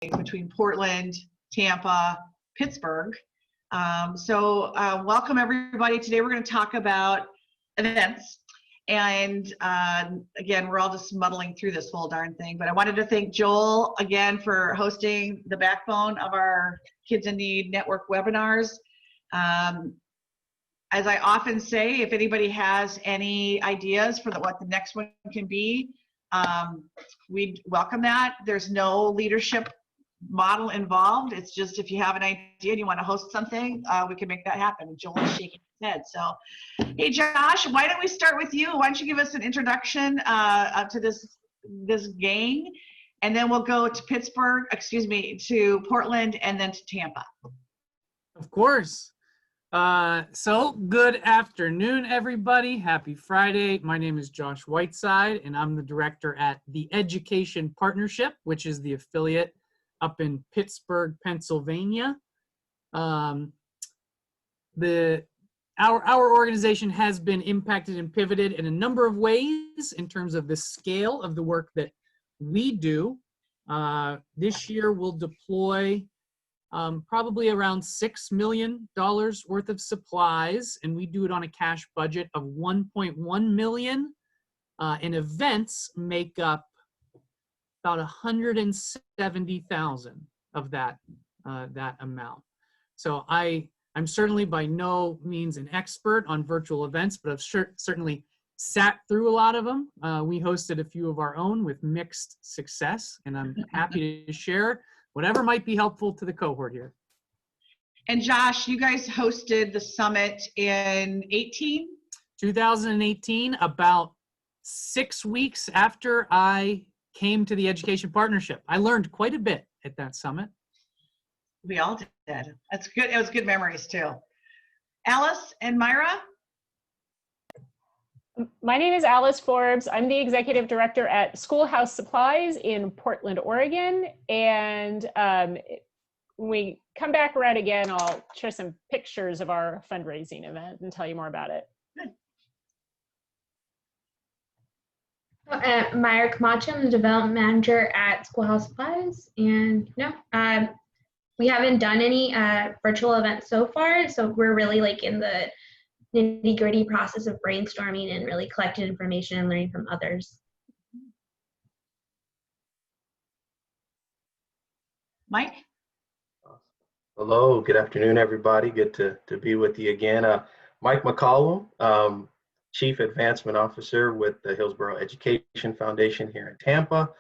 between Portland, Tampa, Pittsburgh. Welcome everybody. Today we're going to talk about events. And again, we're all just muddling through this whole darn thing, but I wanted to thank Joel again for hosting the backbone of our Kids in Need Network webinars. As I often say, if anybody has any ideas for what the next one can be, we'd welcome that. There's no leadership model involved. It's just if you have an idea and you want to host something, we can make that happen. Joel's shaking his head. So, hey Josh, why don't we start with you? Why don't you give us an introduction to this gang, and then we'll go to Pittsburgh, to Portland, and then to Tampa. Of course. So good afternoon, everybody. Happy Friday. My name is Josh Whiteside, and I'm the director at the Education Partnership, which is the affiliate up in Pittsburgh, Pennsylvania. Our organization has been impacted and pivoted in a number of ways in terms of the scale of the work that we do. This year we'll deploy probably around $6 million worth of supplies, and we do it on a cash budget of $1.1 million. And events make up about 170,000 of that amount. So I'm certainly by no means an expert on virtual events, but I've certainly sat through a lot of them. We hosted a few of our own with mixed success, and I'm happy to share whatever might be helpful to the cohort here. And Josh, you guys hosted the summit in 2018, about 6 weeks after I came to the Education Partnership. I learned quite a bit at that summit. We all did. That's good. It was good memories too. Alice and Mayra? My name is Alice Forbes. I'm the executive director at Schoolhouse Supplies in Portland, Oregon. And when we come back around again, I'll share some pictures of our fundraising event and tell you more about it. Good. Mayra Camacho, I'm the development manager at Schoolhouse Supplies. And we haven't done any virtual events so far. So we're really in the nitty-gritty process of brainstorming and really collecting information and learning from others. Mike? Hello, good afternoon, everybody. Good to be with you again. Mike McCollum, Chief Advancement Officer with the Hillsboro Education Foundation here in Tampa.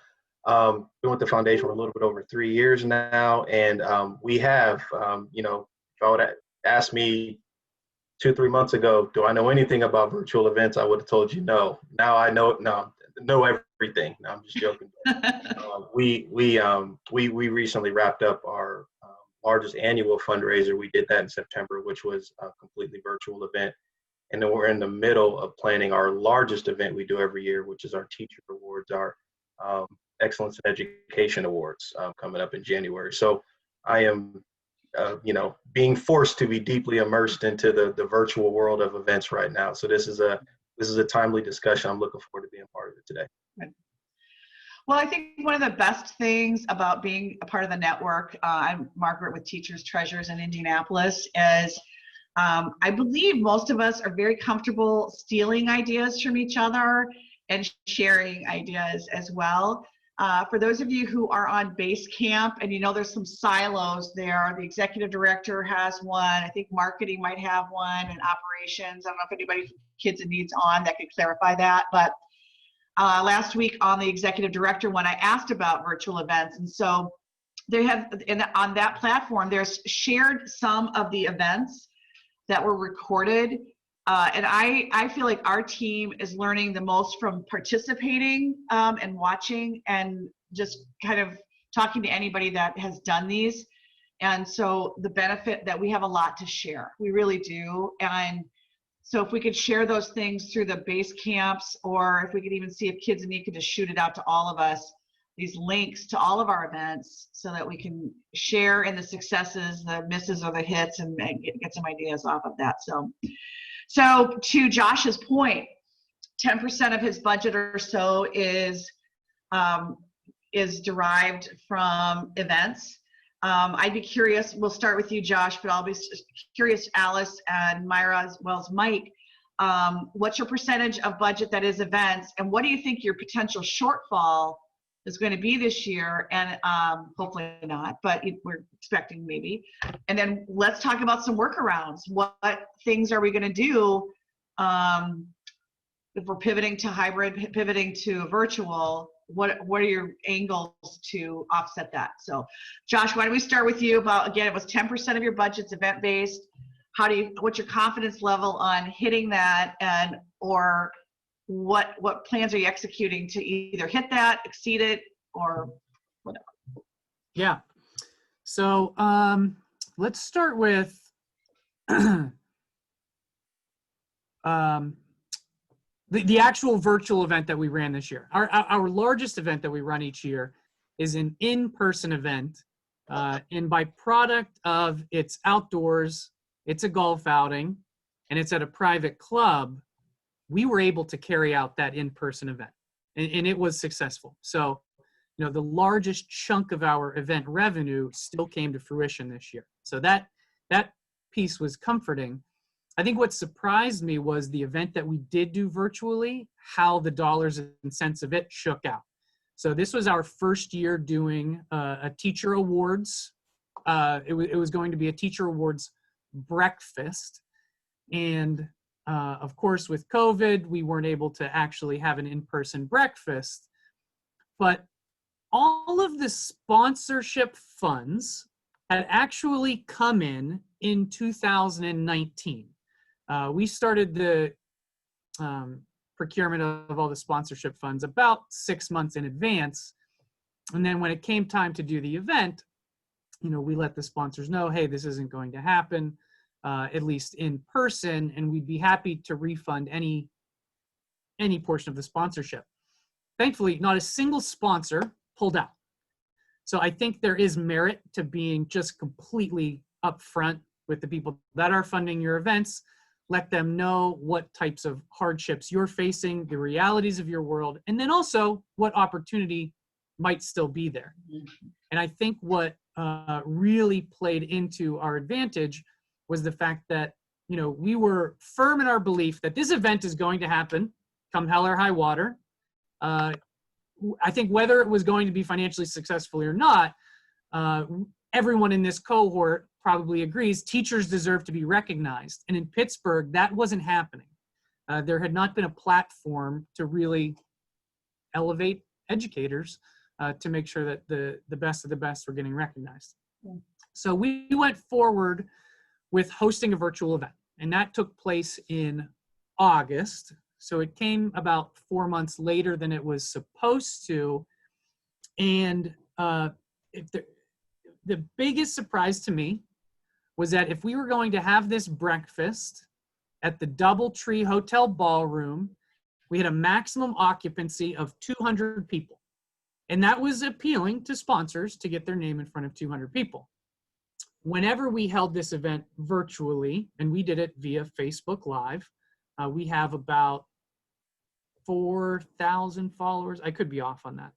Been with the foundation for a little bit over 3 years now, and we have, if I would ask me 2-3 months ago, do I know anything about virtual events? I would have told you no. Now I know everything. No, I'm just joking. We recently wrapped up our largest annual fundraiser. We did that in September, which was a completely virtual event. And then we're in the middle of planning our largest event we do every year, which is our Teacher Awards, our Excellence in Education Awards, coming up in January. So I am being forced to be deeply immersed into the virtual world of events right now. So this is a timely discussion. I'm looking forward to being part of it today. Well, I think one of the best things about being a part of the network, I'm Margaret with Teachers Treasures in Indianapolis, is I believe most of us are very comfortable stealing ideas from each other and sharing ideas as well. For those of you who are on base camp, and there's some silos there, the executive director has one, I think marketing might have one, and operations. I don't know if anybody from Kids in Need's on that could clarify that, but last week on the executive director one, I asked about virtual events, and so they have, on that platform, there's shared some of the events that were recorded. And I feel like our team is learning the most from participating and watching and just kind of talking to anybody that has done these. And so the benefit that we have a lot to share, we really do. And so if we could share those things through the base camps, or if we could even see if Kids in Need could just shoot it out to all of us, these links to all of our events, so that we can share in the successes, the misses or the hits, and get some ideas off of that. So to Josh's point, 10% of his budget or so is is derived from events. I'd be curious, we'll start with you, Josh, but I'll be curious, Alice and Mayra, as well as Mike, what's your percentage of budget that is events, and what do you think your potential shortfall is going to be this year? And hopefully not, but we're expecting maybe. And then let's talk about some workarounds. What things are we going to do if we're pivoting to hybrid, pivoting to virtual? What are your angles to offset that? So Josh, why don't we start with you about, again, it was 10% of your budget's event-based. What's your confidence level on hitting that, and or what plans are you executing to either hit that, exceed it, or whatever? Yeah. So let's start with the actual virtual event that we ran this year. Our largest event that we run each year is an in-person event, and by product of it's outdoors, it's a golf outing, and it's at a private club, we were able to carry out that in-person event, and it was successful. So, you know, the largest chunk of our event revenue still came to fruition this year. So that piece was comforting. I think what surprised me was the event that we did do virtually, how the dollars and cents of it shook out. So this was our first year doing a teacher awards. It was going to be a teacher awards breakfast. And of course, with COVID, we weren't able to actually have an in-person breakfast. But all of the sponsorship funds had actually come in 2019. We started the procurement of all the sponsorship funds about 6 months in advance. And then when it came time to do the event, you know, we let the sponsors know, hey, this isn't going to happen, at least in person, and we'd be happy to refund any portion of the sponsorship. Thankfully, not a single sponsor pulled out. So I think there is merit to being just completely upfront with the people that are funding your events. Let them know what types of hardships you're facing, the realities of your world, and then also what opportunity might still be there. And I think what really played into our advantage was the fact that, you know, we were firm in our belief that this event is going to happen come hell or high water. I think whether it was going to be financially successful or not, everyone in this cohort probably agrees teachers deserve to be recognized. And in Pittsburgh, that wasn't happening. There had not been a platform to really elevate educators to make sure that the best of the best were getting recognized. Yeah. So we went forward with hosting a virtual event, and that took place in August. So it came about 4 months later than it was supposed to. And the biggest surprise to me was that if we were going to have this breakfast at the DoubleTree Hotel Ballroom, we had a maximum occupancy of 200 people. And that was appealing to sponsors to get their name in front of 200 people. Whenever we held this event virtually, and we did it via Facebook Live, we have about 4,000 followers. I could be off on that.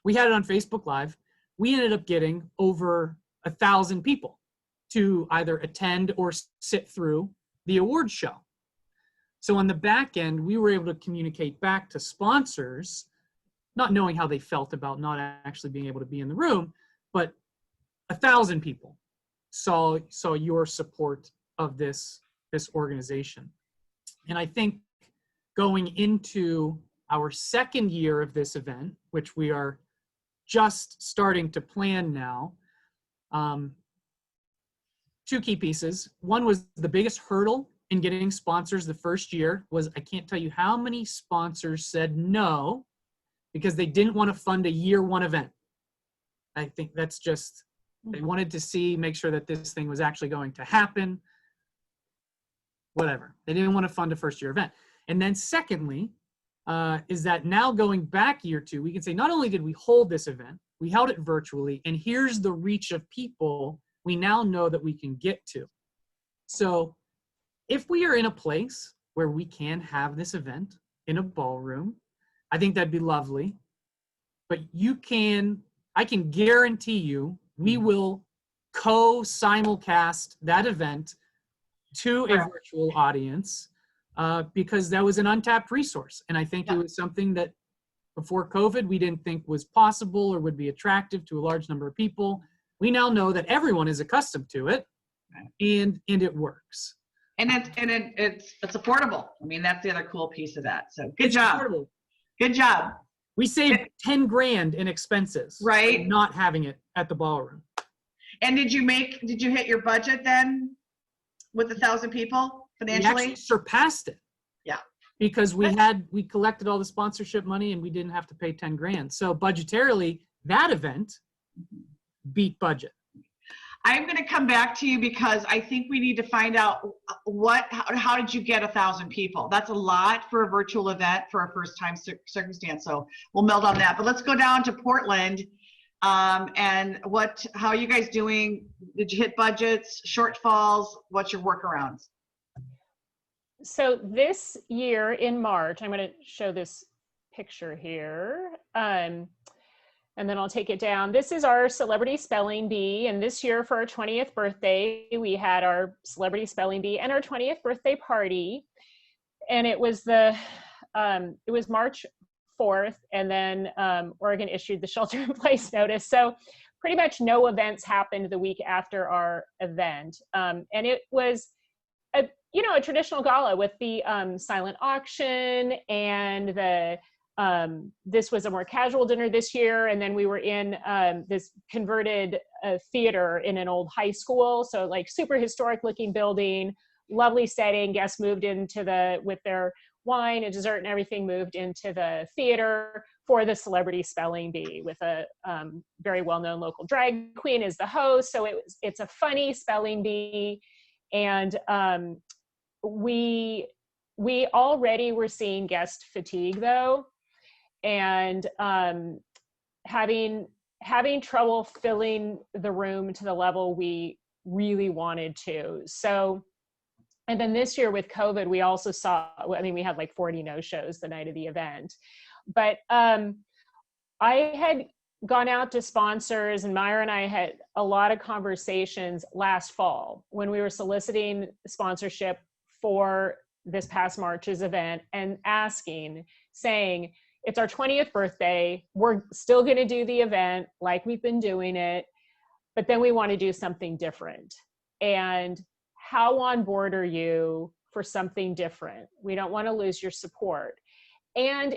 We had it on Facebook Live. We ended up getting over 1,000 people to either attend or sit through the award show. So on the back end, we were able to communicate back to sponsors, not knowing how they felt about not actually being able to be in the room, but 1,000 people saw your support of this organization. And I think going into our second year of this event, which we are just starting to plan now, two key pieces. One was the biggest hurdle in getting sponsors the first year was, I can't tell you how many sponsors said no because they didn't want to fund a year one event. I think that's just, they wanted to make sure that this thing was actually going to happen, whatever. They didn't want to fund a first year event. And then secondly, is that now going back year two, we can say not only did we hold this event, we held it virtually, and here's the reach of people we now know that we can get to. So if we are in a place where we can have this event in a ballroom, I think that'd be lovely. but I can guarantee you, we will simulcast that event to a Correct. virtual audience because that was an untapped resource. And I think it was something that before COVID, we didn't think was possible or would be attractive to a large number of people. We now know that everyone is accustomed to it, and it works. And it's affordable. I mean, that's the other cool piece of that. So good It's job. affordable. Good job. We saved 10 grand in expenses, Right. by not having it at the ballroom. And did you hit your budget then with 1,000 people We financially? actually surpassed it. Yeah. Because we collected all the sponsorship money and we didn't have to pay 10 grand. So budgetarily, that event beat budget. I'm going to come back to you because I think we need to find out how did you get 1,000 people? That's a lot for a virtual event for a first time circumstance. So we'll meld on that, but let's go down to Portland. And how are you guys doing? Did you hit budgets, shortfalls? What's your workarounds? So this year in March, I'm going to show this picture here. And then I'll take it down. This is our Celebrity Spelling Bee. And this year for our 20th birthday, we had our Celebrity Spelling Bee and our 20th birthday party. And it was March 4th, and then Oregon issued the shelter-in-place notice. So pretty much no events happened the week after our event. And it was a traditional gala with the silent auction, and this was a more casual dinner this year. And then we were in this converted theater in an old high school. So like super historic looking building, lovely setting. Guests moved with their wine and dessert and everything, moved into the theater for the Celebrity Spelling Bee with a very well-known local drag queen as the host. So it's a funny spelling bee. And we already were seeing guest fatigue though, and having trouble filling the room to the level we really wanted to. So, and then this year with COVID, we also we had like 40 no-shows the night of the event. But I had gone out to sponsors, and Mayra and I had a lot of conversations last fall when we were soliciting sponsorship for this past March's event and saying, it's our 20th birthday, we're still going to do the event like we've been doing it, but then we want to do something different. And how on board are you for something different? We don't want to lose your support. And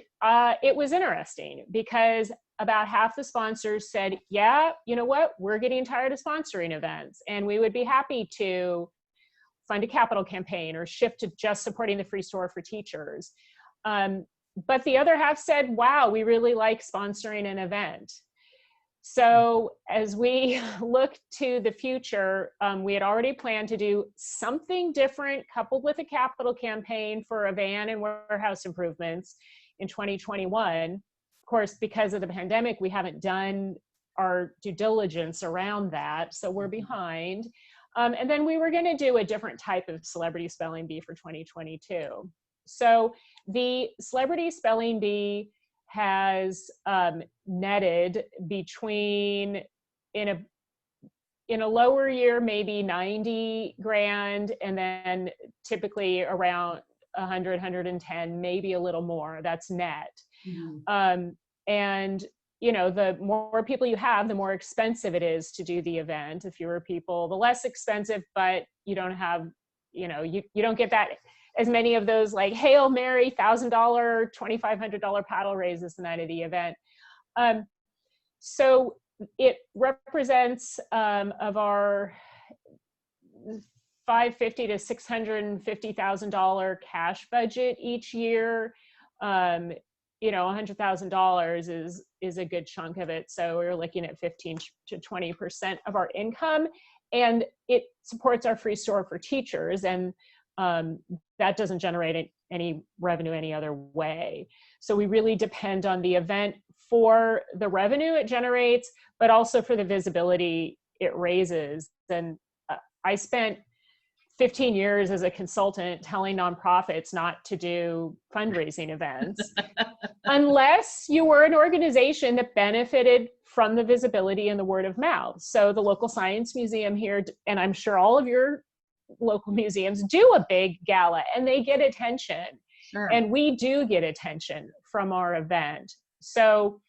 it was interesting because about half the sponsors said, yeah, you know what, we're getting tired of sponsoring events and we would be happy to fund a capital campaign or shift to just supporting the free store for teachers. But the other half said, wow, we really like sponsoring an event. So as we look to the future, we had already planned to do something different coupled with a capital campaign for a van and warehouse improvements in 2021. Of course, because of the pandemic, we haven't done our due diligence around that, so we're behind. And then we were going to do a different type of Celebrity Spelling Bee for 2022. So the Celebrity Spelling Bee has netted between, in a lower year, maybe 90 grand, and then typically around 100, 110, maybe a little more. That's net. Mm-hmm. And the more people you have, the more expensive it is to do the event. The fewer people, the less expensive, but you don't have, you don't get that as many of those like Hail Mary $1,000, $2,500 paddle raises the night of the event. So it represents of our $550,000 to $650,000 cash budget each year. $100,000 is a good chunk of it. So we're looking at 15 to 20% of our income, and it supports our free store for teachers. And that doesn't generate any revenue any other way. So we really depend on the event for the revenue it generates, but also for the visibility it raises. And I spent 15 years as a consultant telling nonprofits not to do fundraising events unless you were an organization that benefited from the visibility and the word of mouth. So the local science museum here, and I'm sure all of your local museums do a big gala and they get attention. Sure. And we do get attention from our event. So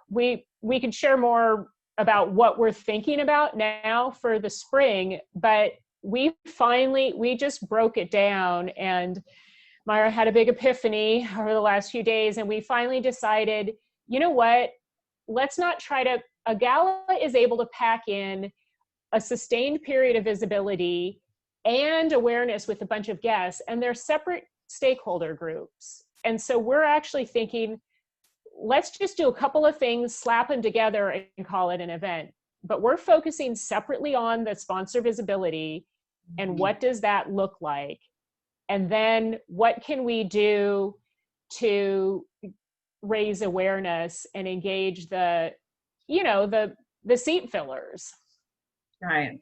we can share more about what we're thinking about now for the spring, but we just broke it down, and Mayra had a big epiphany over the last few days, and we finally decided, you know what, let's not try to, a gala is able to pack in a sustained period of visibility and awareness with a bunch of guests, and they're separate stakeholder groups. And so we're actually thinking, let's just do a couple of things, slap them together and call it an event. But we're focusing separately on the sponsor visibility and what does that look like? And then what can we do to raise awareness and engage the seat fillers? Right.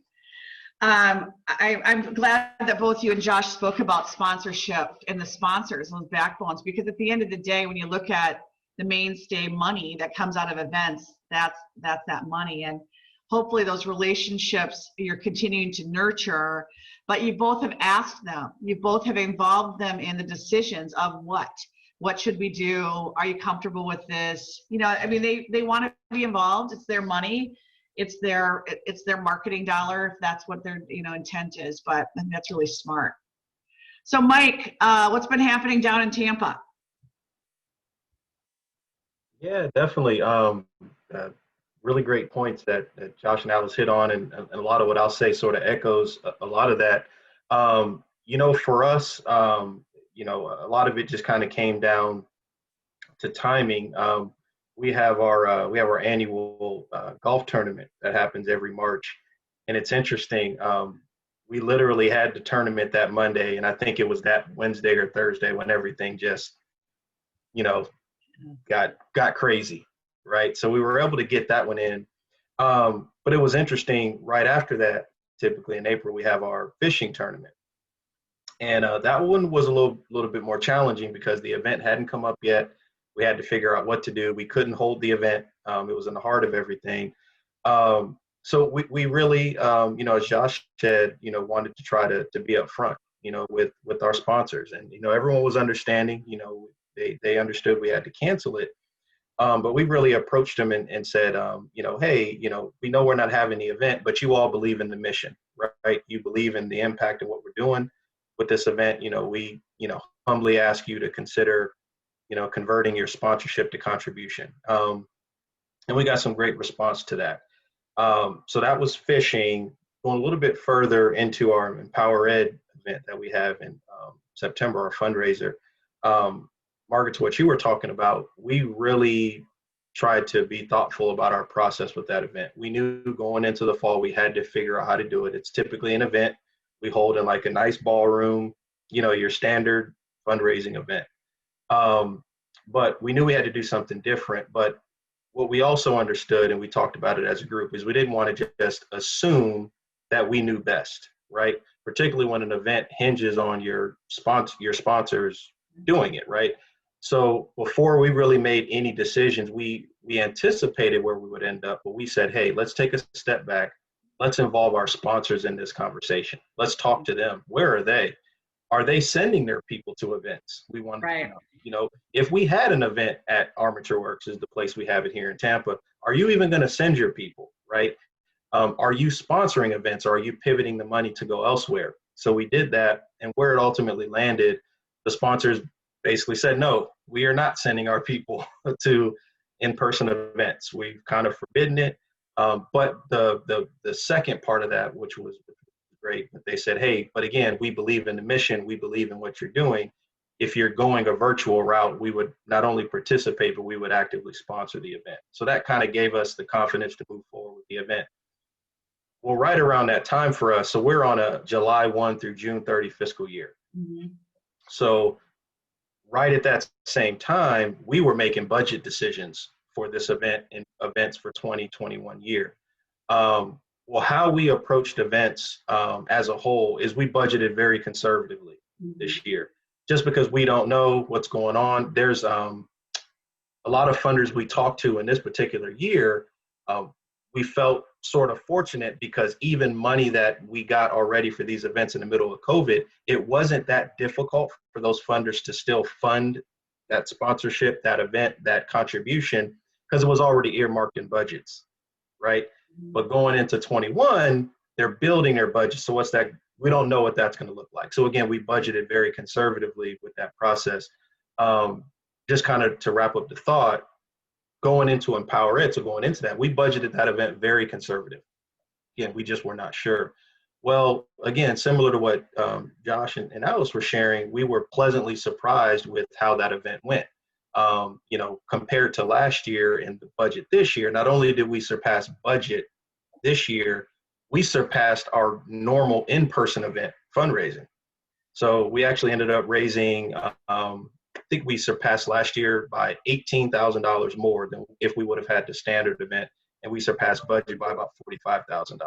I'm glad that both you and Josh spoke about sponsorship and the sponsors, those backbones, because at the end of the day, when you look at the mainstay money that comes out of events, that's that money. And hopefully those relationships you're continuing to nurture, but you both have asked them, you both have involved them in the decisions of what should we do? Are you comfortable with this? You know, I mean, they want to be involved. It's their money. It's their marketing dollar, if that's what their intent is. But I think that's really smart. So Mike, what's been happening down in Tampa? Yeah, definitely. Really great points that Josh and Alice hit on, and a lot of what I'll say sort of echoes a lot of that. For us, a lot of it just kind of came down to timing. We have our annual golf tournament that happens every March, and it's interesting. We literally had the tournament that Monday, and I think it was that Wednesday or Thursday when everything just, got crazy, right? So we were able to get that one in. But it was interesting. Right after that, typically in April, we have our fishing tournament, and that one was a little bit more challenging because the event hadn't come up yet. We had to figure out what to do. We couldn't hold the event. It was in the heart of everything. So we really, as Josh said, wanted to try to be upfront, with our sponsors, and everyone was understanding. They understood we had to cancel it. But we really approached them and said, hey, we know we're not having the event, but you all believe in the mission, right? You believe in the impact of what we're doing with this event. We, humbly ask you to consider, converting your sponsorship to contribution. And we got some great response to that. So that was fishing. Going a little bit further into our Empower Ed event that we have in September, our fundraiser. Margaret, to what you were talking about, we really tried to be thoughtful about our process with that event. We knew going into the fall, we had to figure out how to do it. It's typically an event we hold in like a nice ballroom, your standard fundraising event. But we knew we had to do something different. But what we also understood, and we talked about it as a group, is we didn't want to just assume that we knew best, right? Particularly when an event hinges on your sponsors doing it, right? So before we really made any decisions, we anticipated where we would end up, but we said, hey, let's take a step back. Let's involve our sponsors in this conversation. Let's talk to them. Where are they? Are they sending their people to events? We want to know, if we had an event at Armature Works, is the place we have it here in Tampa, are you even going to send your people, right? Are you sponsoring events, or are you pivoting the money to go elsewhere? So we did that, and where it ultimately landed, the sponsors basically said, no, we are not sending our people to in-person events. We've kind of forbidden it. But the second part of that, which was great, but they said, hey, but again, we believe in the mission. We believe in what you're doing. If you're going a virtual route, we would not only participate, but we would actively sponsor the event. So that kind of gave us the confidence to move forward with the event. Well, right around that time for us, so we're on a July 1 through June 30 fiscal year. Mm-hmm. So right at that same time, we were making budget decisions for this event and events for 2021 year. Well, Well, how we approached events as a whole is we budgeted very conservatively this year, just because we don't know what's going on. There's a lot of funders we talked to in this particular year. We felt sort of fortunate because even money that we got already for these events in the middle of COVID, it wasn't that difficult for those funders to still fund that sponsorship, that event, that contribution, because it was already earmarked in budgets, right? But going into 21, they're building their budget. So what's that? We don't know what that's going to look like. So again, we budgeted very conservatively with that process. Just kind of to wrap up the thought, going into Empower It, so going into that, we budgeted that event very conservative. Again, we just were not sure. Well, again, similar to what Josh and Alice were sharing, we were pleasantly surprised with how that event went. You know, compared to last year and the budget this year, not only did we surpass budget this year, we surpassed our normal in-person event fundraising. So we actually ended up raising, I think we surpassed last year by $18,000 more than if we would have had the standard event, and we surpassed budget by about $45,000.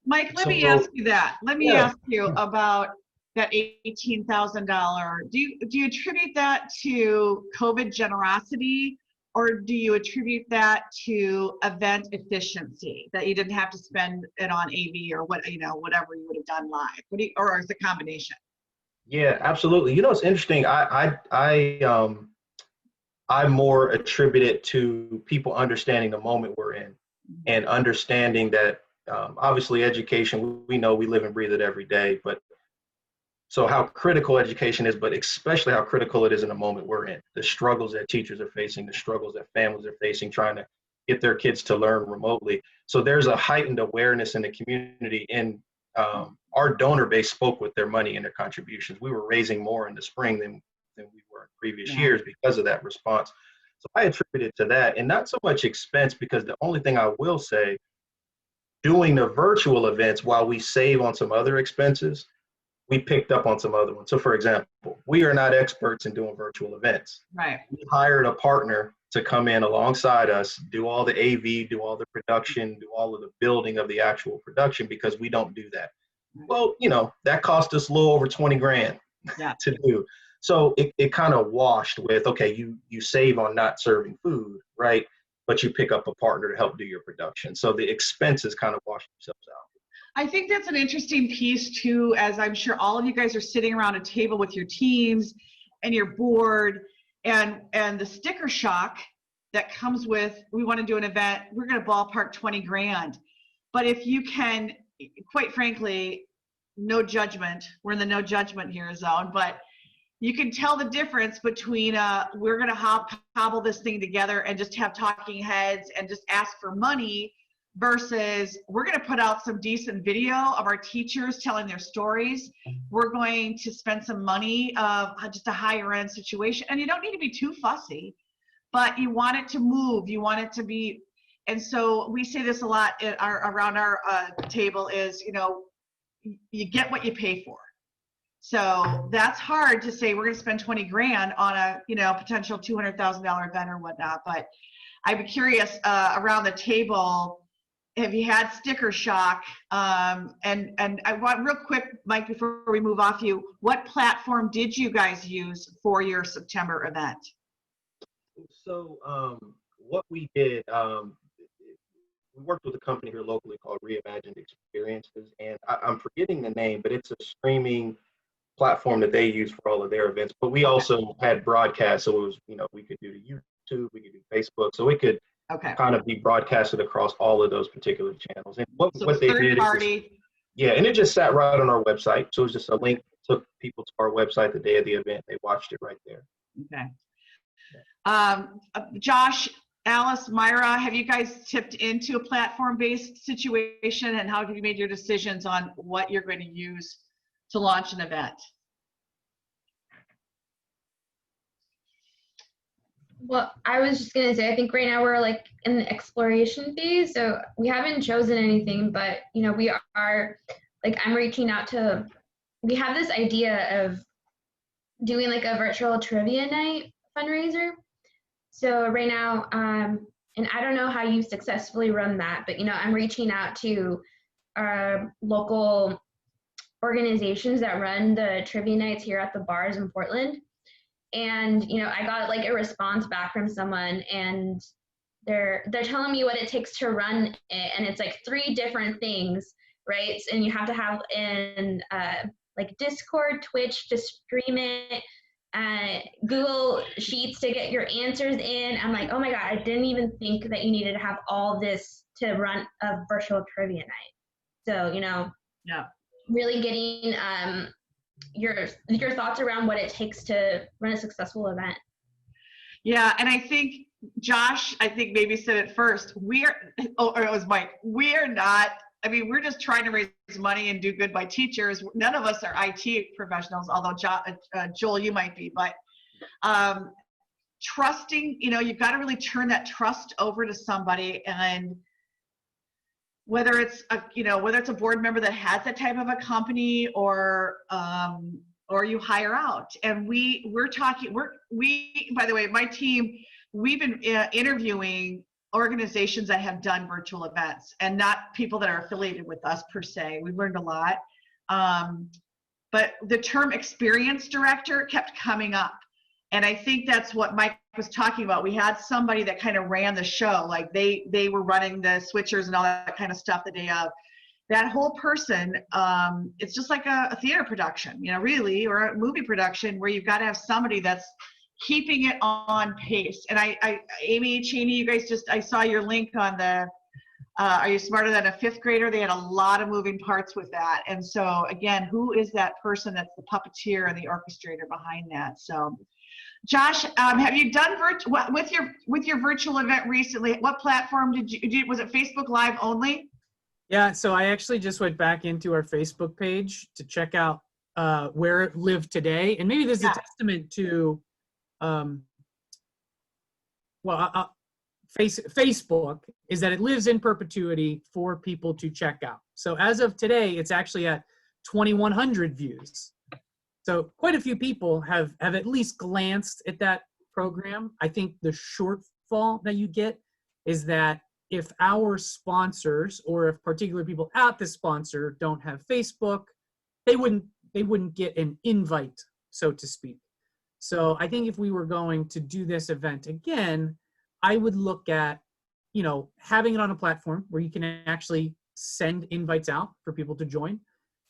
Mike, let me ask you that. Let me Yeah. ask you about that $18,000. Do you attribute that to COVID generosity, or do you attribute that to event efficiency, that you didn't have to spend it on AV or what, you know, whatever you would have done live? Or is it a combination? Yeah, absolutely. You know, it's interesting. I more attribute it to people understanding the moment we're in and understanding that obviously education, we know we live and breathe it every day, but so how critical education is, but especially how critical it is in the moment we're in. The struggles that teachers are facing, the struggles that families are facing, trying to get their kids to learn remotely. So there's a heightened awareness in the community, and our donor base spoke with their money and their contributions. We were raising more in the spring than we were in previous years because of that response. So I attribute it to that, and not so much expense, because the only thing I will say, doing the virtual events, while we save on some other expenses, we picked up on some other ones. So for example, we are not experts in doing virtual events. Right. We hired a partner to come in alongside us, do all the AV, do all the production, do all of the building of the actual production, because we don't do that. Well, you know, that cost us a little over 20 grand to do. So it kind of washed with, okay, you save on not serving food, right? But you pick up a partner to help do your production. So the expenses kind of wash themselves out. I think that's an interesting piece too, as I'm sure all of you guys are sitting around a table with your teams and your board, and the sticker shock that comes with, we want to do an event, we're going to ballpark 20 grand. But if you can, quite frankly, no judgment, we're in the no judgment here zone, but you can tell the difference between we're going to cobble this thing together and just have talking heads and just ask for money, versus we're going to put out some decent video of our teachers telling their stories. We're going to spend some money of just a higher end situation. And you don't need to be too fussy, but you want it to move. You want it to be. And so we say this a lot around our table is, you know, you get what you pay for. So that's hard to say we're going to spend 20 grand on a, you know, potential $200,000 event or whatnot. But I'd be curious around the table, have you had sticker shock? And I want real quick, Mike, before we move off you, what platform did you guys use for your September event? So what we did, we worked with a company here locally called Reimagined Experiences, and I'm forgetting the name, but it's a streaming platform that they use for all of their events. But we also had broadcast, so it was, you know, we could do to YouTube, we could do Facebook, so it could kind of be broadcasted across all of those particular channels. And what they did is, and it just sat right on our website. So it was just a link, took people to our website the day of the event. They watched it right there. Okay. Josh, Alice, Mayra, have you guys tipped into a platform-based situation, and how have you made your decisions on what you're going to use to launch an event? Well, I was just going to say, I think right now we're like in the exploration phase. So we haven't chosen anything, but, you know, we are like, I'm reaching out to, we have this idea of doing like a virtual trivia night fundraiser. So right now, and I don't know how you successfully run that, but, you know, I'm reaching out to our local organizations that run the trivia nights here at the bars in Portland. And, you know, I got like a response back from someone, and they're telling me what it takes to run it, and it's like 3 different things, right? And you have to have in like Discord, Twitch to stream it, Google Sheets to get your answers in. I'm like, oh my God, I didn't even think that you needed to have all this to run a virtual trivia night. So, you know, Yeah. really getting your thoughts around what it takes to run a successful event. Yeah, and I think Josh, I think maybe said it first. Or it was Mike. We are not. I mean, we're just trying to raise money and do good by teachers. None of us are IT professionals, although Joel, you might be. But trusting, you know, you've got to really turn that trust over to somebody, and whether it's a board member that has that type of a company, or you hire out. And we're talking, by the way, my team, we've been interviewing organizations that have done virtual events, and not people that are affiliated with us per se. We've learned a lot. But the term experience director kept coming up. And I think that's what Mike was talking about. We had somebody that kind of ran the show, like they were running the switchers and all that kind of stuff the day of. That whole person, it's just like a theater production, you know, really, or a movie production, where you've got to have somebody that's keeping it on pace. And Amy, Cheney, you guys I saw your link on the, Are You Smarter Than a Fifth Grader? They had a lot of moving parts with that. And so again, who is that person that's the puppeteer and the orchestrator behind that? So Josh, have you done with your virtual event recently? What platform did you was it Facebook Live only? Yeah, so I actually just went back into our Facebook page to check out where it lived today. And maybe this is a testament to, Facebook, is that it lives in perpetuity for people to check out. So as of today, it's actually at 2,100 views. So quite a few people have at least glanced at that program. I think the shortfall that you get is that if our sponsors, or if particular people at the sponsor don't have Facebook, they wouldn't get an invite, so to speak. So I think if we were going to do this event again, I would look at, you know, having it on a platform where you can actually send invites out for people to join.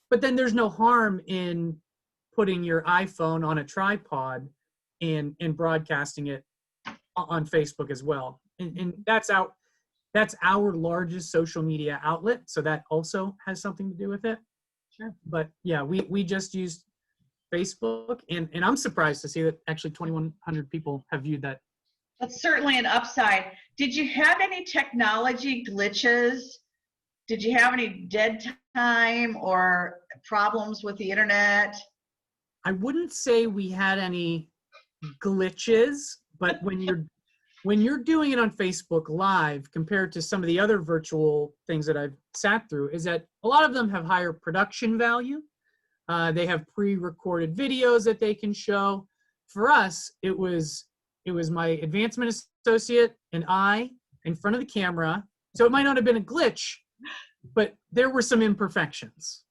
But then there's no harm in putting your iPhone on a tripod and broadcasting it on Facebook as well. And that's our largest social media outlet. So that also has something to do with it. Sure. But yeah, we just used Facebook, and I'm surprised to see that actually 2,100 people have viewed that. That's certainly an upside. Did you have any technology glitches? Did you have any dead time or problems with the internet? I wouldn't say we had any glitches, but when you're doing it on Facebook Live compared to some of the other virtual things that I've sat through, is that a lot of them have higher production value. They have pre-recorded videos that they can show. For us, it was my advancement associate and I in front of the camera. So it might not have been a glitch, but there were some imperfections.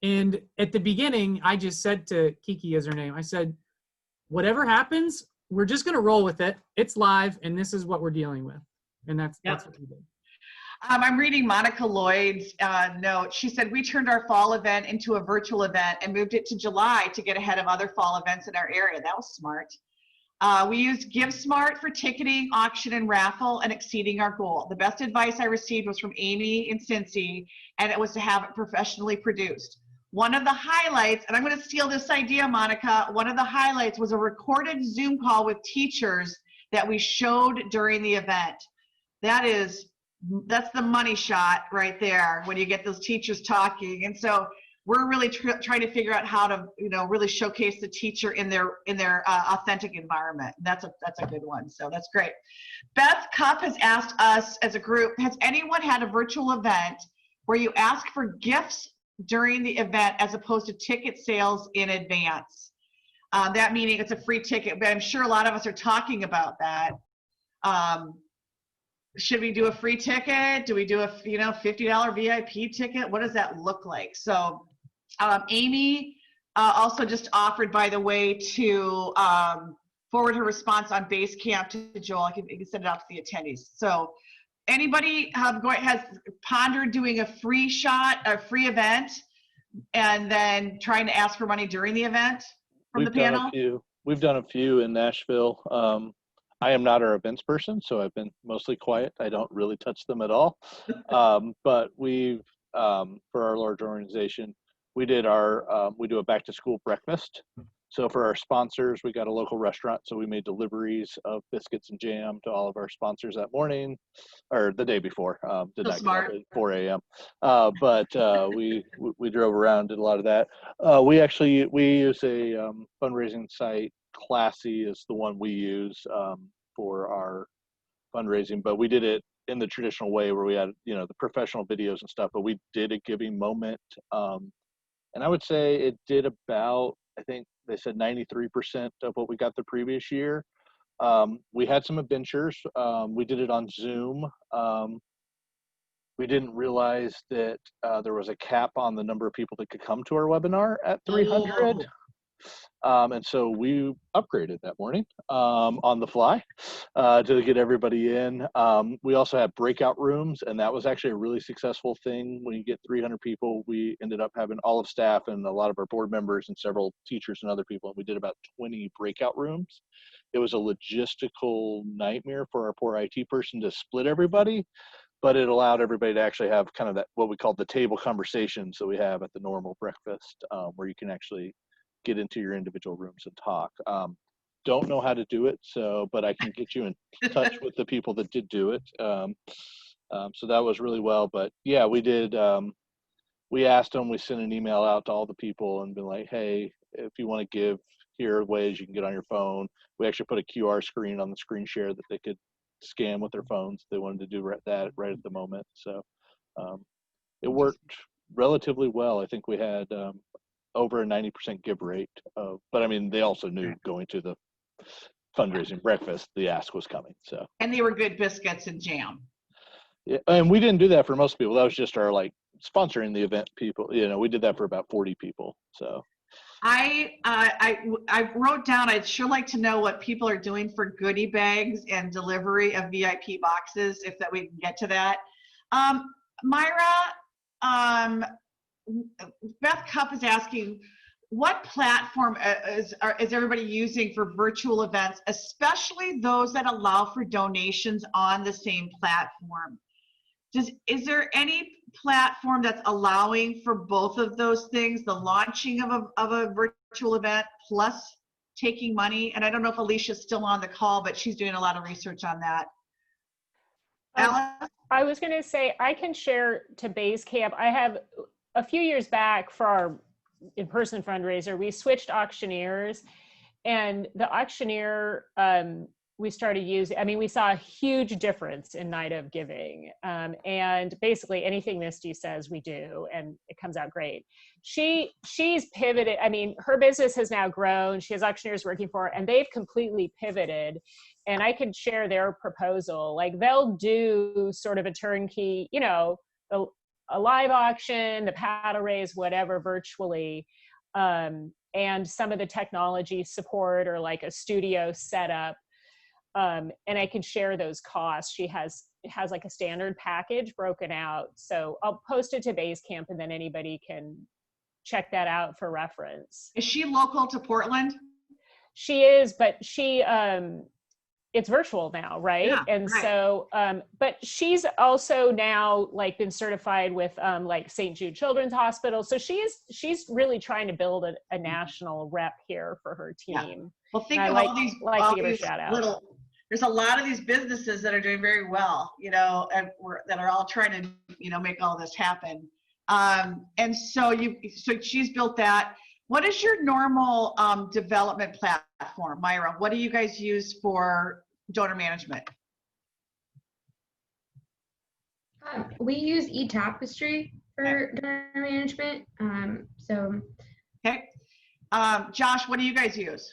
And at the beginning, I just said to Kiki, is her name, I said, whatever happens, we're just going to roll with it. It's live, and this is what we're dealing with. And that's what we did. I'm reading Monica Lloyd's note. She said, we turned our fall event into a virtual event and moved it to July to get ahead of other fall events in our area. That was smart. We used GiveSmart for ticketing, auction, and raffle, and exceeding our goal. The best advice I received was from Amy in Cincy, and it was to have it professionally produced. One of the highlights, and I'm going to steal this idea, Monica, one of the highlights was a recorded Zoom call with teachers that we showed during the event. That's the money shot right there when you get those teachers talking. And so we're really trying to figure out how to, really showcase the teacher in their authentic environment. That's a good one. So that's great. Beth Cup has asked us as a group, has anyone had a virtual event where you ask for gifts during the event as opposed to ticket sales in advance? That meaning it's a free ticket, but I'm sure a lot of us are talking about that. Should we do a free ticket? Do we do a $50 VIP ticket? What does that look like? So Amy also just offered, by the way, to forward her response on Basecamp to Joel. You can send it out to the attendees. So anybody has pondered doing a free event, and then trying to ask for money during the event from the panel? We've done a few in Nashville. I am not our events person, so I've been mostly quiet. I don't really touch them at all. But we've, for our large organization, we do a back to school breakfast. So for our sponsors, we got a local restaurant, so we made deliveries of biscuits and jam to all of our sponsors that morning, or the day before. Did not get up at 4 a.m. But we drove around, did a lot of that. We use a fundraising site. Classy is the one we use for our fundraising, but we did it in the traditional way where we had the professional videos and stuff. But we did a giving moment, and I would say it did about, I think they said 93% of what we got the previous year. We had some adventures. We did it on Zoom. We didn't realize that there was a cap on the number of people that could come to our webinar at 300. And so we upgraded that morning on the fly to get everybody in. We also have breakout rooms, and that was actually a really successful thing. When you get 300 people, we ended up having all of staff and a lot of our board members and several teachers and other people, and we did about 20 breakout rooms. It was a logistical nightmare for our poor IT person to split everybody, but it allowed everybody to actually have kind of that, what we call the table conversations that we have at the normal breakfast, where you can actually get into your individual rooms and talk. Don't know how to do it, but I can get you in touch with the people that did do it. So that was really well. But yeah, we did. We asked them. We sent an email out to all the people and been like, hey, if you want to give, here are ways you can get on your phone. We actually put a QR screen on the screen share that they could scan with their phones. They wanted to do that right at the moment. So it worked relatively well. I think we had over a 90% give rate. But I mean, they also knew going to the fundraising breakfast, the ask was coming. So. And they were good biscuits and jam. Yeah, and we didn't do that for most people. That was just our sponsoring the event people. We did that for about 40 people. So. I wrote down, I'd sure like to know what people are doing for goodie bags and delivery of VIP boxes, if that we can get to that. Mayra, Beth Cup is asking, what platform is everybody using for virtual events, especially those that allow for donations on the same platform? Is there any platform that's allowing for both of those things, the launching of a virtual event plus taking money? And I don't know if Alicia's still on the call, but she's doing a lot of research on that. Alice? I was going to say, I can share to Basecamp. I have a few years back for our in-person fundraiser, we switched auctioneers, and the auctioneer we started using, I mean, we saw a huge difference in night of giving. And basically anything Misty says we do, and it comes out great. She's pivoted. I mean, her business has now grown. She has auctioneers working for her, and they've completely pivoted. And I could share their proposal. They'll do sort of a turnkey, a live auction, the paddle raise, whatever, virtually. And some of the technology support, or a studio setup. And I can share those costs. She has a standard package broken out. So I'll post it to Basecamp, and then anybody can check that out for reference. Is she local to Portland? She is, but it's virtual now, right? Yeah, and right. So, but she's also now been certified with St. Jude Children's Hospital. So she's really trying to build a national rep here for her team. Yeah. Well, think of all these, to give her a shout out. There's a lot of these businesses that are doing very well, and that are all trying to, make all this happen. And so she's built that. What is your normal development platform, Mayra? What do you guys use for donor management? We use eTapestry for donor management. Okay. Josh, what do you guys use?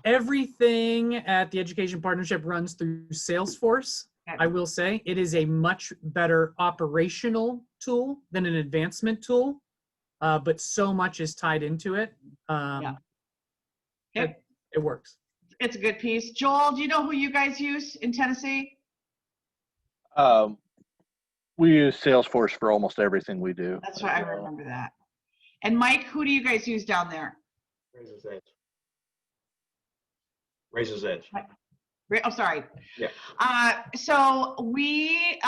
Everything at the Education Partnership runs through Salesforce. I will say it is a much better operational tool than an advancement tool, but so much is tied into it. Yep. It works. It's a good piece. Joel, do you know who you guys use in Tennessee? We use Salesforce for almost everything we do. That's why I remember that. And Mike, who do you guys use down there? Razor's Edge. Razor's Edge. Oh, sorry. Yeah. So we,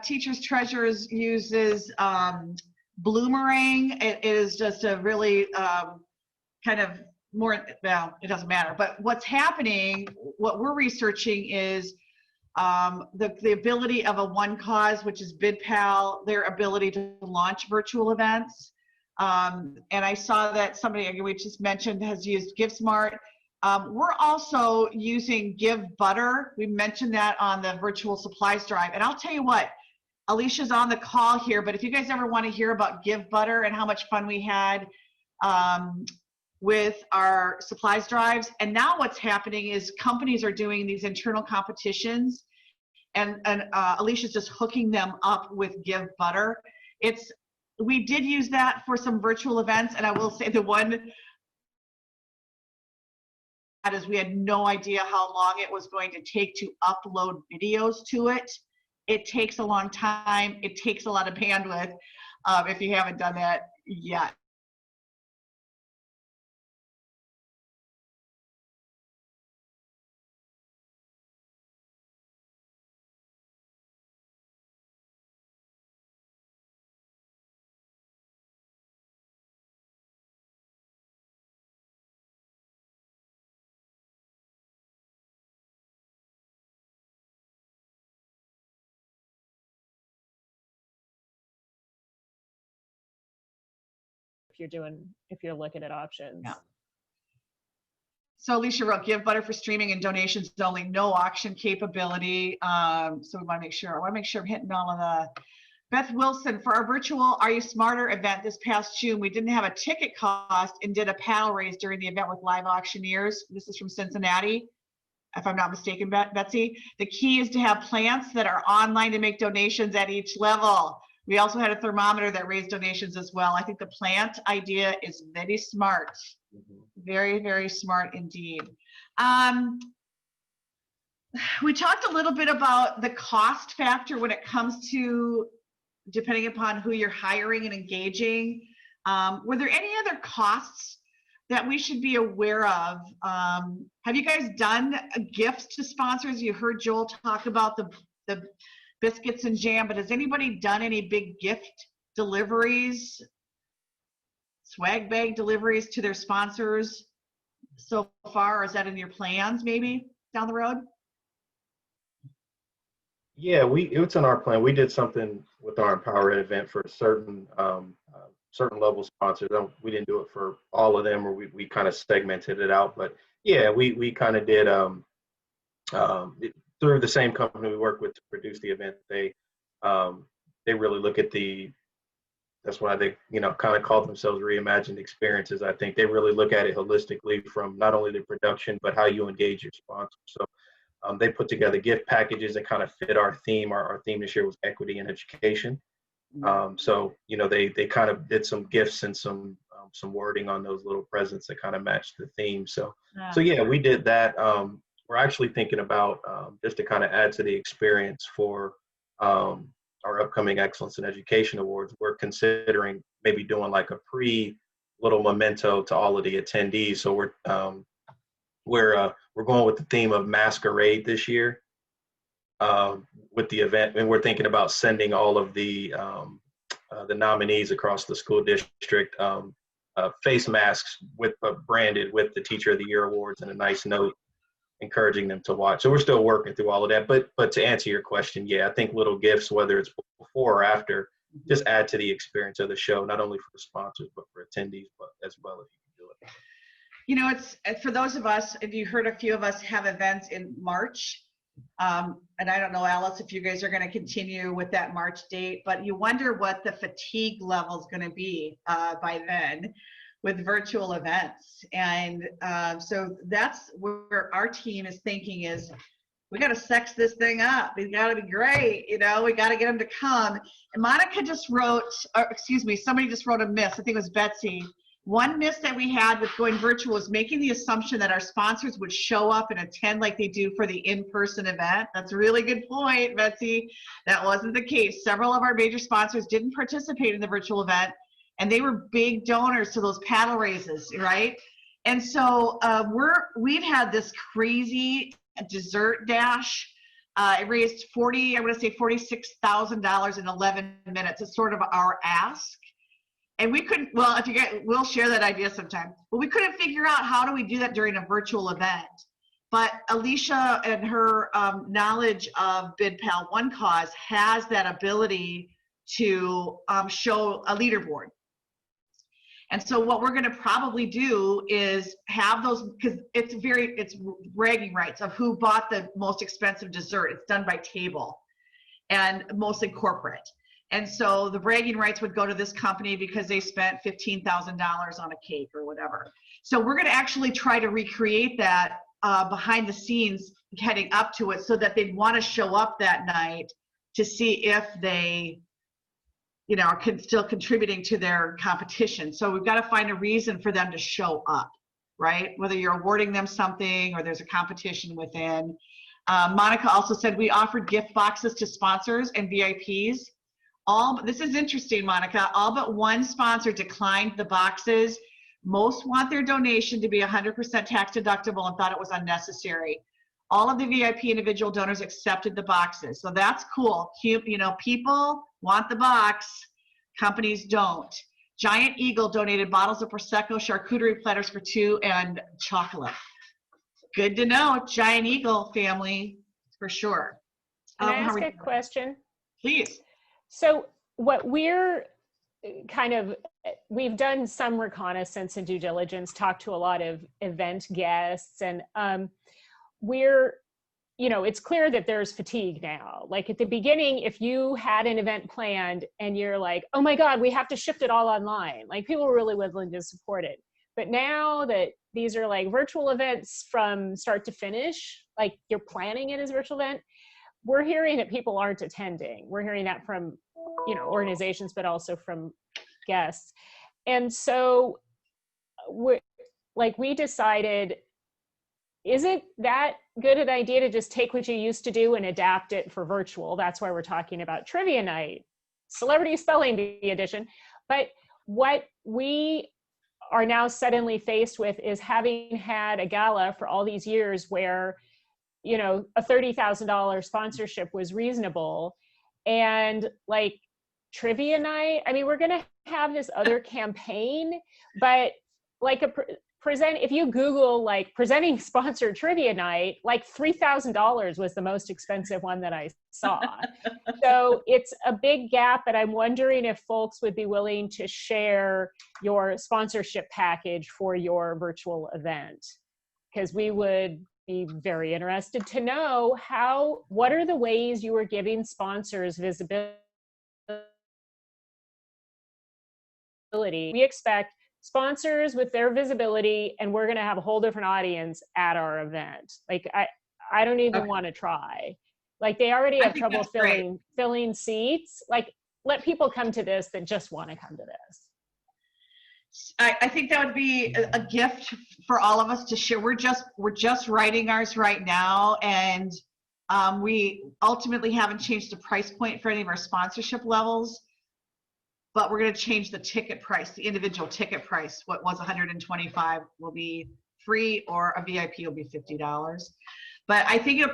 Teachers Treasures uses Bloomerang. It is just a really kind of more, well, it doesn't matter. But what's happening, what we're researching is the ability of a One Cause, which is BidPal, their ability to launch virtual events. And I saw that somebody we just mentioned has used GiveSmart. We're also using Give Butter. We mentioned that on the virtual supplies drive. And I'll tell you what, Alicia's on the call here, but if you guys ever want to hear about Give Butter and how much fun we had with our supplies drives, and now what's happening is companies are doing these internal competitions, and Alicia's just hooking them up with Give Butter. We did use that for some virtual events, and I will say the one is we had no idea how long it was going to take to upload videos to it. It takes a long time. It takes a lot of bandwidth if you haven't done that yet. If you're looking at options. Yeah. So Alicia wrote, Give Butter for streaming and donations only, no auction capability. So we want to make sure, I'm hitting all of the. Beth Wilson, for our virtual Are You Smarter event this past June, we didn't have a ticket cost and did a panel raise during the event with live auctioneers. This is from Cincinnati, if I'm not mistaken, Betsy. The key is to have plants that are online to make donations at each level. We also had a thermometer that raised donations as well. I think the plant idea is very smart. Very, very smart indeed. We talked a little bit about the cost factor when it comes to, depending upon who you're hiring and engaging. Were there any other costs that we should be aware of? Have you guys done gifts to sponsors? You heard Joel talk about the biscuits and jam, but has anybody done any big gift deliveries, swag bag deliveries to their sponsors so far? Or is that in your plans maybe down the road? Yeah, it's in our plan. We did something with our Empower Ed event for a certain level sponsors. We didn't do it for all of them, or we kind of segmented it out. But yeah, we kind of did through the same company we work with to produce the event. They really look at that's why they kind of call themselves reimagined experiences. I think they really look at it holistically from not only the production but how you engage your sponsor. So they put together gift packages that kind of fit our theme. Our theme this year was equity in education. So they kind of did some gifts and some wording on those little presents that kind of matched the theme. So yeah, we did that. We're actually thinking about just to kind of add to the experience for our upcoming Excellence in Education Awards. We're considering maybe doing like a little memento to all of the attendees. So we're going with the theme of masquerade this year with the event, and we're thinking about sending all of the nominees across the school district face masks branded with the Teacher of the Year awards and a nice note encouraging them to watch. So we're still working through all of that. But to answer your question, yeah, I think little gifts, whether it's before or after, just add to the experience of the show, not only for sponsors but for attendees, but as well if you can do it. It's for those of us, if you heard, a few of us have events in March. And I don't know, Alice, if you guys are going to continue with that March date, but you wonder what the fatigue level is going to be by then with virtual events. And so that's where our team is thinking is, we got to sex this thing up. It's got to be great. You know, we got to get them to come. And Monica just wrote, or excuse me, somebody just wrote a miss. I think it was Betsy. One miss that we had with going virtual was making the assumption that our sponsors would show up and attend like they do for the in-person event. That's a really good point, Betsy. That wasn't the case. Several of our major sponsors didn't participate in the virtual event, and they were big donors to those paddle raises, right? And so we've had this crazy dessert dash. It raised $46,000 in 11 minutes. It's sort of our ask. And we couldn't, well, we'll share that idea sometime. But we couldn't figure out how do we do that during a virtual event. But Alicia and her knowledge of BidPal One Cause has that ability to show a leaderboard. And so what we're going to probably do is have those, because it's bragging rights of who bought the most expensive dessert. It's done by table and mostly corporate. And so the bragging rights would go to this company because they spent $15,000 on a cake or whatever. So we're going to actually try to recreate that behind the scenes heading up to it so that they'd want to show up that night to see if they, you know, are still contributing to their competition. So we've got to find a reason for them to show up, right? Whether you're awarding them something or there's a competition within. Monica also said we offered gift boxes to sponsors and VIPs. This is interesting, Monica. All but one sponsor declined the boxes. Most want their donation to be 100% tax deductible and thought it was unnecessary. All of the VIP individual donors accepted the boxes. So that's cool. You know, people want the box, companies don't. Giant Eagle donated bottles of Prosecco, charcuterie platters for 2, and chocolate. Good to know, Giant Eagle family, for sure. Can I ask a question? Please. So what we've done some reconnaissance and due diligence, talked to a lot of event guests, and it's clear that there's fatigue now. Like at the beginning, if you had an event planned and you're like, oh my God, we have to shift it all online, like people were really willing to support it. But now that these are like virtual events from start to finish, like you're planning it as a virtual event, we're hearing that people aren't attending. We're hearing that from, organizations, but also from guests. And so we decided, is it that good an idea to just take what you used to do and adapt it for virtual? That's why we're talking about Trivia Night, Celebrity Spelling Bee Edition. But what we are now suddenly faced with is having had a gala for all these years where a $30,000 sponsorship was reasonable, and like Trivia Night, I mean, we're going to have this other campaign, but like if you Google like presenting sponsored Trivia Night, like $3,000 was the most expensive one that I saw. So it's a big gap, and I'm wondering if folks would be willing to share your sponsorship package for your virtual event, because we would be very interested to know what are the ways you are giving sponsors visibility. We expect sponsors with their visibility, and we're going to have a whole different audience at our event. Like I don't even want to try. Like they already have trouble filling seats. Like let people come to this that just want to come to this. I think that would be a gift for all of us to share. We're just writing ours right now, and we ultimately haven't changed the price point for any of our sponsorship levels, but we're going to change the ticket price, the individual ticket price. What was $125 will be free, or a VIP will be $50. But I think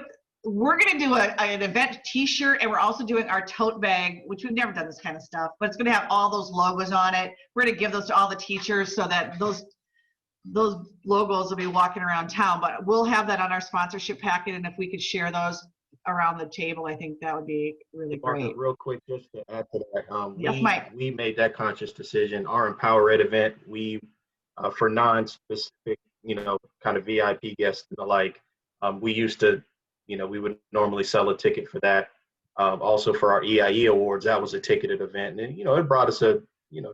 we're going to do an event t-shirt, and we're also doing our tote bag, which we've never done this kind of stuff, but it's going to have all those logos on it. We're going to give those to all the teachers so that those logos will be walking around town, but we'll have that on our sponsorship packet. And if we could share those around the table, I think that would be really great. Martha, real quick, just to add to that, yes, Mike. We made that conscious decision. Our Empower Ed event, we for non-specific, kind of VIP guests and the like, we used to, we would normally sell a ticket for that. Also for our EIE awards, that was a ticketed event, and it brought us a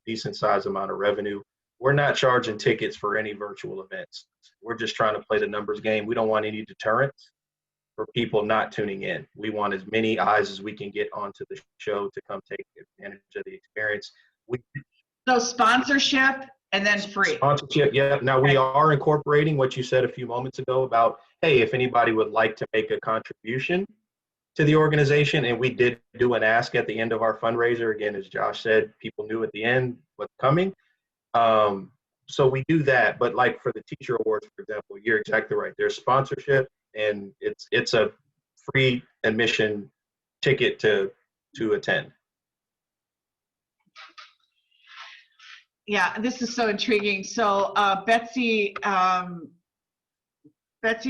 decent sized amount of revenue. we're not charging tickets for any virtual events. We're just trying to play the numbers game. We don't want any deterrence for people not tuning in. We want as many eyes as we can get onto the show to come take advantage of the experience. So sponsorship and then free. Sponsorship, yeah. Now we are incorporating what you said a few moments ago about, hey, if anybody would like to make a contribution to the organization, and we did do an ask at the end of our fundraiser. Again, as Josh said, people knew at the end what's coming. So we do that, but like for the teacher awards, for example, you're exactly right. There's sponsorship, and it's a free admission ticket to attend. Yeah, this is so intriguing. So Betsy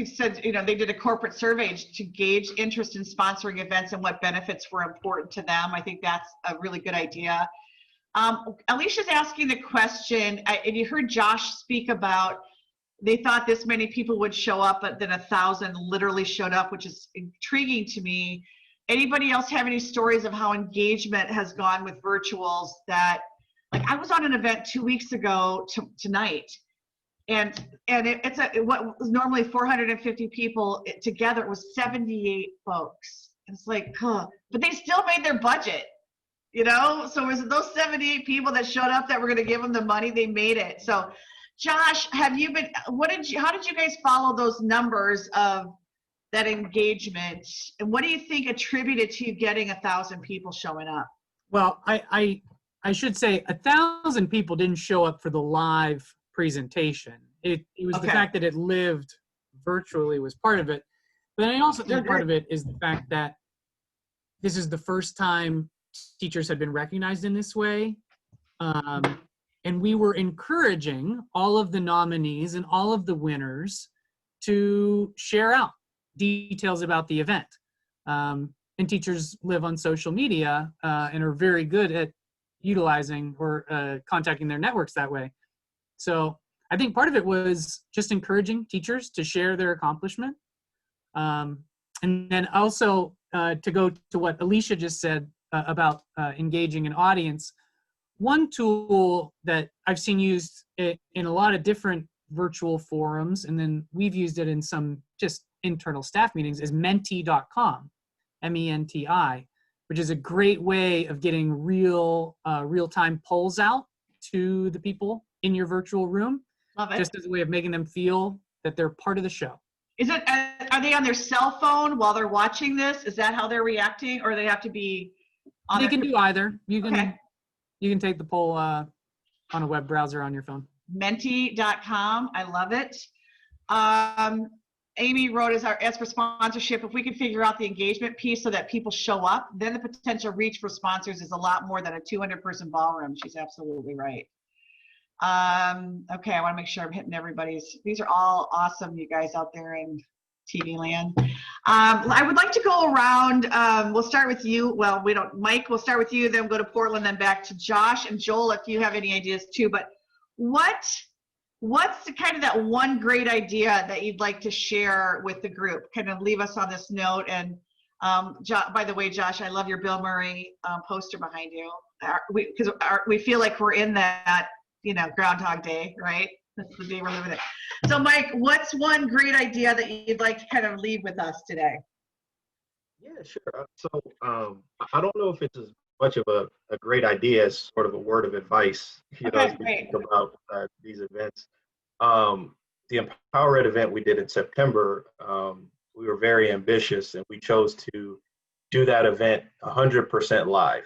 said, you know, they did a corporate survey to gauge interest in sponsoring events and what benefits were important to them. I think that's a really good idea. Alicia's asking the question, and you heard Josh speak about, they thought this many people would show up, but then 1,000 literally showed up, which is intriguing to me. Anybody else have any stories of how engagement has gone with virtuals? That, like, I was on an event 2 weeks ago tonight, and what was normally 450 people together, it was 78 folks. It's like, huh, but they still made their budget. You know, so was it those 78 people that showed up that were going to give them the money? They made it. So, Josh, how did you guys follow those numbers of that engagement, and what do you think attributed to you getting 1,000 people showing up? Well, I should say 1,000 people didn't show up for the live presentation. It was the fact that it lived virtually was part of it. But I also think part of it is the fact that this is the first time teachers had been recognized in this way. And we were encouraging all of the nominees and all of the winners to share out details about the event. And teachers live on social media and are very good at utilizing or contacting their networks that way. So I think part of it was just encouraging teachers to share their accomplishment. And then also to go to what Alicia just said, about engaging an audience. One tool that I've seen used in a lot of different virtual forums, and then we've used it in some just internal staff meetings, is menti.com, MENTI, which is a great way of getting real-time polls out to the people in your virtual room. Love it. Just as a way of making them feel that they're part of the show. Are they on their cell phone while they're watching this? Is that how they're reacting, or they have to be on They can do either. You can take the poll on a web browser on your phone. Menti.com. I love it. Amy wrote, as for sponsorship, if we can figure out the engagement piece so that people show up, then the potential reach for sponsors is a lot more than a 200-person ballroom. She's absolutely right. Okay, I want to make sure I'm hitting everybody's. These are all awesome, you guys out there in TV land. I would like to go around. We'll start with you. Well, Mike, we'll start with you, then we'll go to Portland, then back to Josh and Joel, if you have any ideas too. But what's the kind of that one great idea that you'd like to share with the group? Kind of leave us on this note. And by the way, Josh, I love your Bill Murray poster behind you. Because we feel like we're in that, you know, Groundhog Day, right? That's the day we're living it. So, Mike, what's one great idea that you'd like to kind of leave with us today? Yeah, sure. So I don't know if it's as much of a great idea as sort of a word of advice, you know, as we think about these events. The Empower Ed event we did in September, we were very ambitious, and we chose to do that event 100% live.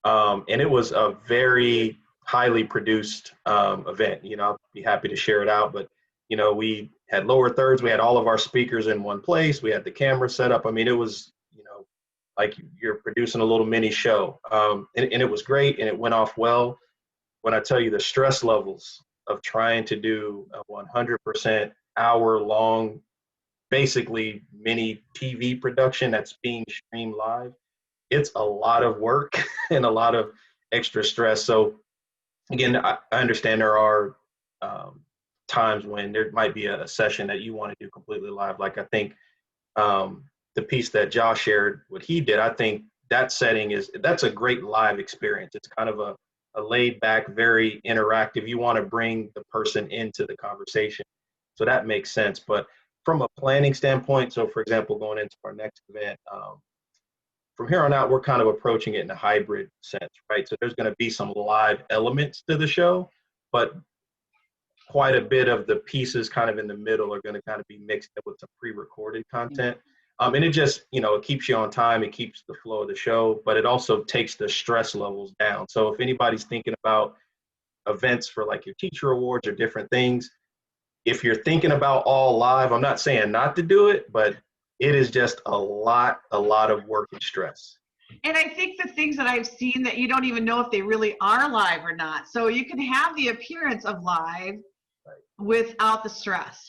And it was a very highly produced event. You know, I'll be happy to share it out, but you know, we had lower thirds, we had all of our speakers in one place, we had the camera set up. I mean, it was, you know, like you're producing a little mini show. And it was great, and it went off well. When I tell you the stress levels of trying to do a 100% hour-long, basically mini TV production that's being streamed live, it's a lot of work and a lot of extra stress. So again, I understand there are times when there might be a session that you want to do completely live. Like I think the piece that Josh shared, what he did, I think that setting that's a great live experience. It's kind of a a laid back, very interactive. You want to bring the person into the conversation. So that makes sense. But from a planning standpoint, so for example, going into our next event, from here on out, we're kind of approaching it in a hybrid sense, right? So there's going to be some live elements to the show, but quite a bit of the pieces kind of in the middle are going to kind of be mixed up with some pre-recorded content. And it just, it keeps you on time, it keeps the flow of the show, but it also takes the stress levels down. So if anybody's thinking about events for like your teacher awards or different things, if you're thinking about all live, I'm not saying not to do it, but it is just a lot of work and stress. And I think the things that I've seen that you don't even know if they really are live or not. So you can have the appearance of live without the stress.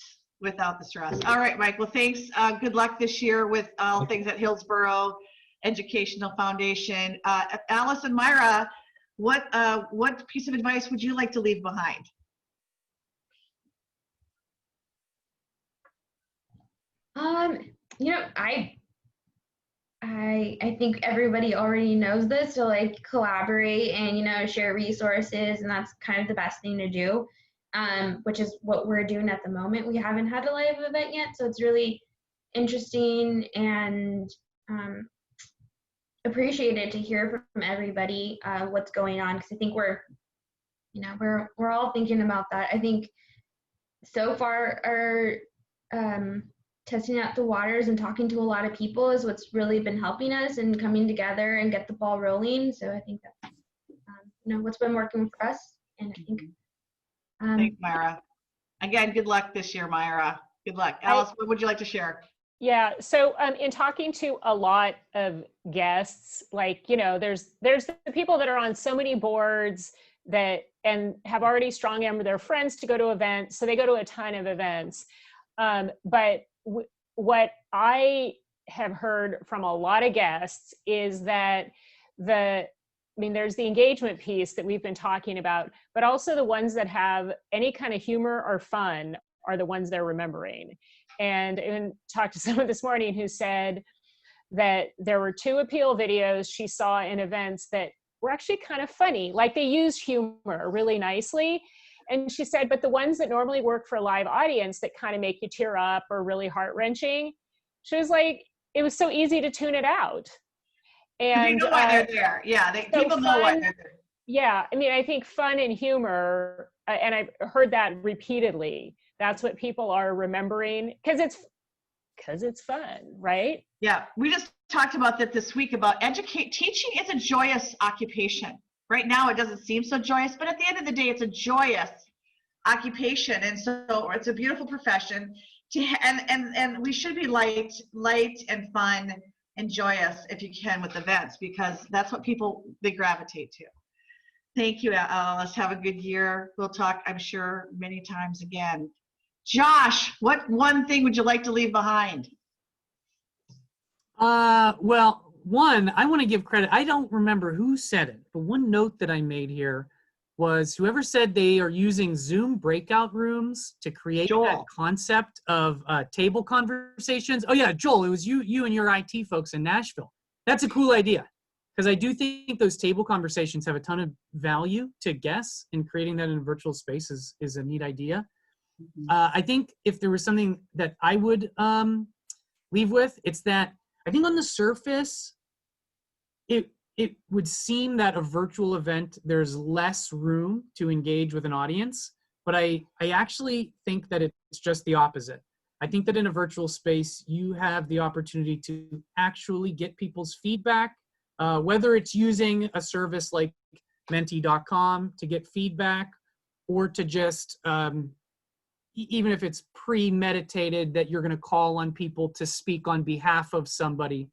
All right, Mike. Well, thanks. Good luck this year with all things at Hillsboro Educational Foundation. Alice and Mayra, what piece of advice would you like to leave behind? I think everybody already knows this, so like collaborate and share resources, and that's kind of the best thing to do, which is what we're doing at the moment. We haven't had a live event yet, so it's really interesting and appreciated to hear from everybody what's going on, because I think we're all thinking about that. I think so far our testing out the waters and talking to a lot of people is what's really been helping us and coming together and get the ball rolling. So I think that's what's been working for us. And I think thanks, Mayra. Again, good luck this year, Mayra. Good luck. Alice, what would you like to share? Yeah, so in talking to a lot of guests, like, there's the people that are on so many boards and have already strong armed their friends to go to events, so they go to a ton of events. But what I have heard from a lot of guests is that there's the engagement piece that we've been talking about, but also the ones that have any kind of humor or fun are the ones they're remembering. And I talked to someone this morning who said that there were 2 appeal videos she saw in events that were actually kind of funny, like they used humor really nicely. And she said, but the ones that normally work for a live audience that kind of make you tear up or really heart-wrenching, she was like, it was so easy to tune it out. And they know why they're there. Yeah, people know why they're there. Yeah, I think fun and humor, and I've heard that repeatedly. That's what people are remembering because it's fun, right? Yeah, we just talked about that this week about teaching is a joyous occupation. Right now, it doesn't seem so joyous, but at the end of the day, it's a joyous occupation, and so it's a beautiful profession. And we should be light and fun and joyous if you can with events, because that's what they gravitate to. Thank you, Alice. Have a good year. We'll talk, I'm sure, many times again. Josh, what one thing would you like to leave behind? Well, one, I want to give credit. I don't remember who said it, but one note that I made here was whoever said they are using Zoom breakout rooms to create that concept of table conversations. Oh yeah, Joel, it was you and your IT folks in Nashville. That's a cool idea, because I do think those table conversations have a ton of value to guests, and creating that in a virtual space is a neat idea. I think if there was something that I would leave with, it's that I think on the surface, it would seem that a virtual event, there's less room to engage with an audience, but I actually think that it's just the opposite. I think that in a virtual space, you have the opportunity to actually get people's feedback, whether it's using a service like menti.com to get feedback, or to just, even if it's premeditated that you're going to call on people to speak on behalf of somebody.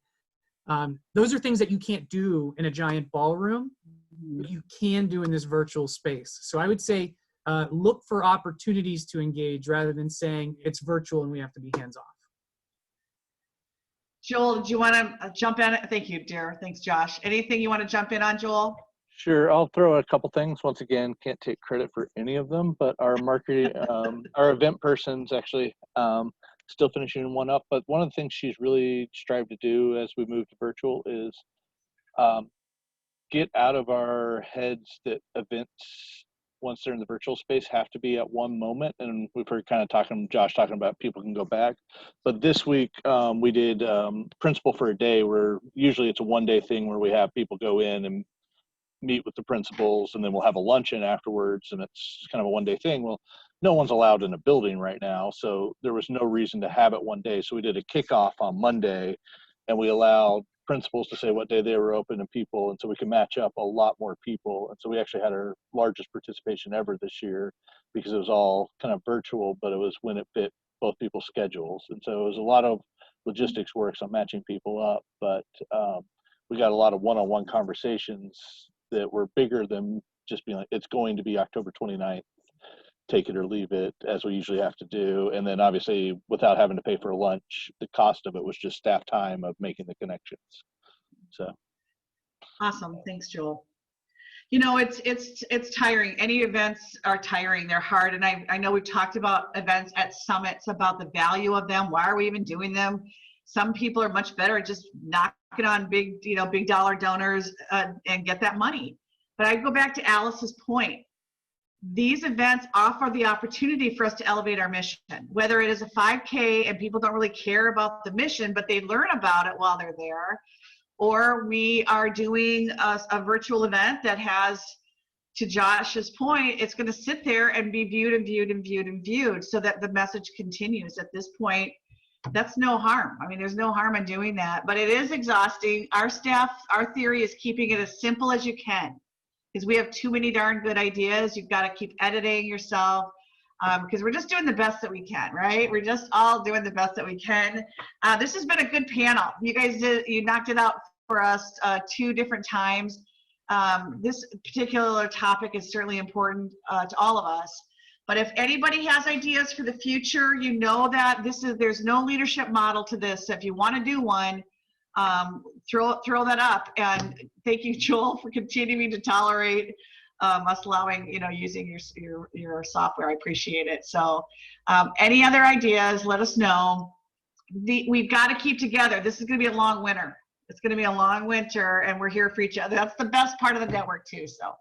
Those are things that you can't do in a giant ballroom, but you can do in this virtual space. So I would say look for opportunities to engage rather than saying it's virtual and we have to be hands-off. Joel, do you want to jump in? Thank you, dear. Thanks, Josh. Anything you want to jump in on, Joel? Sure, I'll throw a couple things. Once again, can't take credit for any of them, but our marketing, our event person's actually still finishing one up. But one of the things she's really strived to do as we move to virtual is get out of our heads that events, once they're in the virtual space, have to be at one moment. And we've heard kind of Josh talking about people can go back. But this week we did Principal for a Day, where usually it's a one-day thing where we have people go in and meet with the principals, and then we'll have a luncheon afterwards, and it's kind of a one-day thing. Well, no one's allowed in a building right now, so there was no reason to have it one day. So we did a kickoff on Monday, and we allowed principals to say what day they were open and people, and so we can match up a lot more people. And so we actually had our largest participation ever this year, because it was all kind of virtual, but it was when it fit both people's schedules. And so it was a lot of logistics works on matching people up, but we got a lot of one-on-one conversations that were bigger than just being like, it's going to be October 29th, take it or leave it, as we usually have to do. And then obviously, without having to pay for lunch, the cost of it was just staff time of making the connections. So Awesome. Thanks, Joel. You know, it's tiring. Any events are tiring. They're hard. And I know we've talked about events at summits, about the value of them. Why are we even doing them? Some people are much better at just knocking on big dollar donors and get that money. But I go back to Alice's point. These events offer the opportunity for us to elevate our mission, whether it is a 5K and people don't really care about the mission, but they learn about it while they're there, or we are doing a virtual event that has, to Josh's point, it's going to sit there and be viewed and viewed and viewed and viewed so that the message continues. At this point, that's no harm. I mean, there's no harm in doing that, but it is exhausting. Our staff, our theory is keeping it as simple as you can, because we have too many darn good ideas. You've got to keep editing yourself, because we're just doing the best that we can, right? We're just all doing the best that we can. This has been a good panel. You guys you knocked it out for us 2 different times. This particular topic is certainly important to all of us. But if anybody has ideas for the future, you know that there's no leadership model to this. So if you want to do one, throw that up. And thank you, Joel, for continuing to tolerate us allowing, using your software. I appreciate it. So any other ideas, let us know. We've got to keep together. This is going to be a long winter. It's going to be a long winter, and we're here for each other. That's the best part of the network too. So